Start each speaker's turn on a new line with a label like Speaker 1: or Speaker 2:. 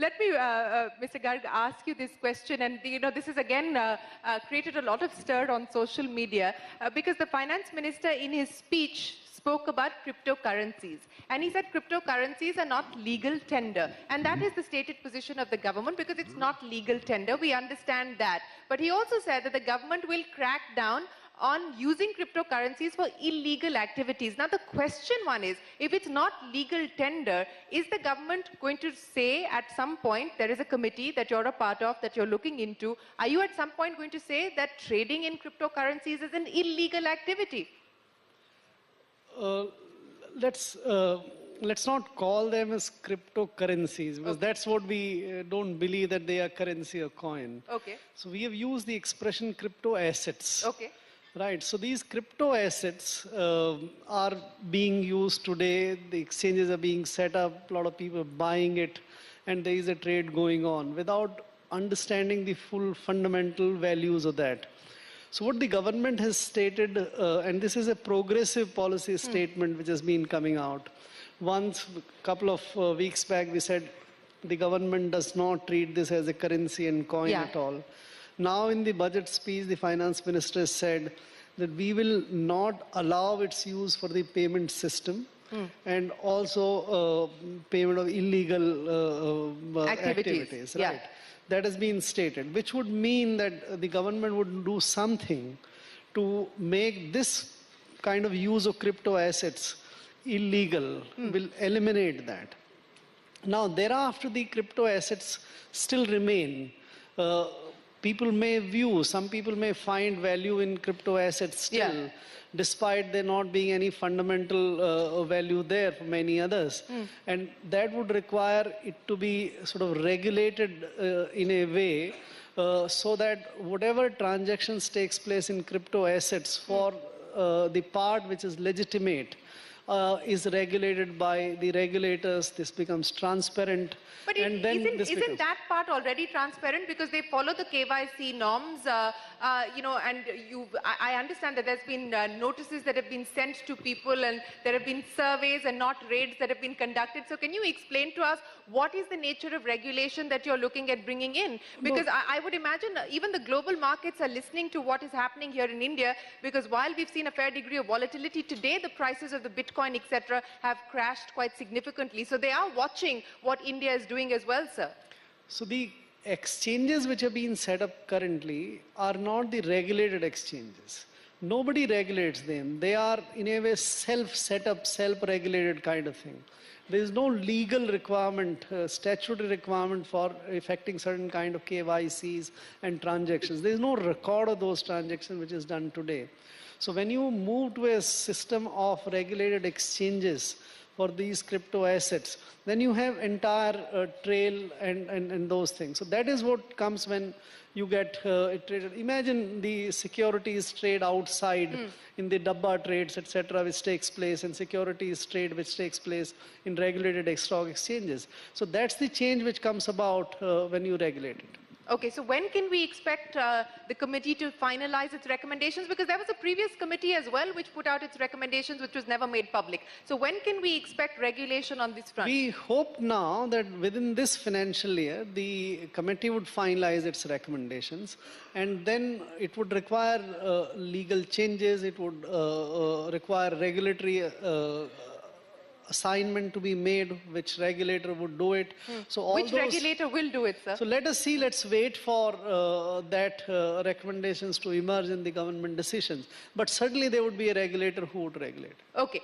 Speaker 1: let me, Mr. Garg, ask you this question. And, this has again created a lot of stir on social media because the finance minister in his speech spoke about cryptocurrencies. And he said cryptocurrencies are not legal tender. And that is the stated position of the government because it's not legal tender. We understand that. But he also said that the government will crack down on using cryptocurrencies for illegal activities. Now, the question one is, if it's not legal tender, is the government going to say at some point, there is a committee that you're a part of, that you're looking into, are you at some point going to say that trading in cryptocurrencies is an illegal activity?
Speaker 2: Let's not call them as cryptocurrencies, because that's what we don't believe, that they are currency or coin.
Speaker 1: Okay.
Speaker 2: So we have used the expression crypto assets.
Speaker 1: Okay.
Speaker 2: Right. So these crypto assets are being used today. The exchanges are being set up. A lot of people are buying it, and there is a trade going on without understanding the full fundamental values of that. So what the government has stated, and this is a progressive policy statement which has been coming out. Once, a couple of weeks back, we said the government does not treat this as a currency and coin at all. Now in the budget speech, the finance minister said that we will not allow its use for the payment system and also payment of illegal activities. Right? Yeah. That has been stated, which would mean that the government would do something to make this kind of use of crypto assets illegal, will eliminate that. Now, thereafter, the crypto assets still remain. People may view, some people may find value in crypto assets still, despite there not being any fundamental value there for many others. And that would require it to be sort of regulated in a way so that whatever transactions takes place in crypto assets for the part which is legitimate is regulated by the regulators. This becomes transparent.
Speaker 1: But isn't that part already transparent, because they follow the KYC norms, and I understand that there's been notices that have been sent to people, and there have been surveys and not raids that have been conducted. So can you explain to us what is the nature of regulation that you're looking at bringing in? Because I would imagine even the global markets are listening to what is happening here in India, because while we've seen a fair degree of volatility today, the prices of the Bitcoin, etc., have crashed quite significantly. So they are watching what India is doing as well, sir.
Speaker 2: So the exchanges which are being set up currently are not the regulated exchanges. Nobody regulates them. They are in a way self-set up, self-regulated kind of thing. There is no legal requirement, statutory requirement for effecting certain kind of KYCs and transactions. There is no record of those transactions which is done today. So when you move to a system of regulated exchanges for these crypto assets, then you have entire trail and those things. So that is what comes when you get it traded. Imagine the securities trade outside in the dabba trades, etc., which takes place, and securities trade which takes place in regulated stock exchanges. So that's the change which comes about when you regulate it.
Speaker 1: Okay, so when can we expect the committee to finalize its recommendations? Because there was a previous committee as well which put out its recommendations, which was never made public. So when can we expect regulation on this front?
Speaker 2: We hope now that within this financial year, the committee would finalize its recommendations, and then it would require legal changes, it would require regulatory assignment to be made, which regulator would do it.
Speaker 1: So all which regulator will do it, sir?
Speaker 2: So let us see, let's wait for that recommendations to emerge in the government decisions. But certainly there would be a regulator who would regulate.
Speaker 1: Okay.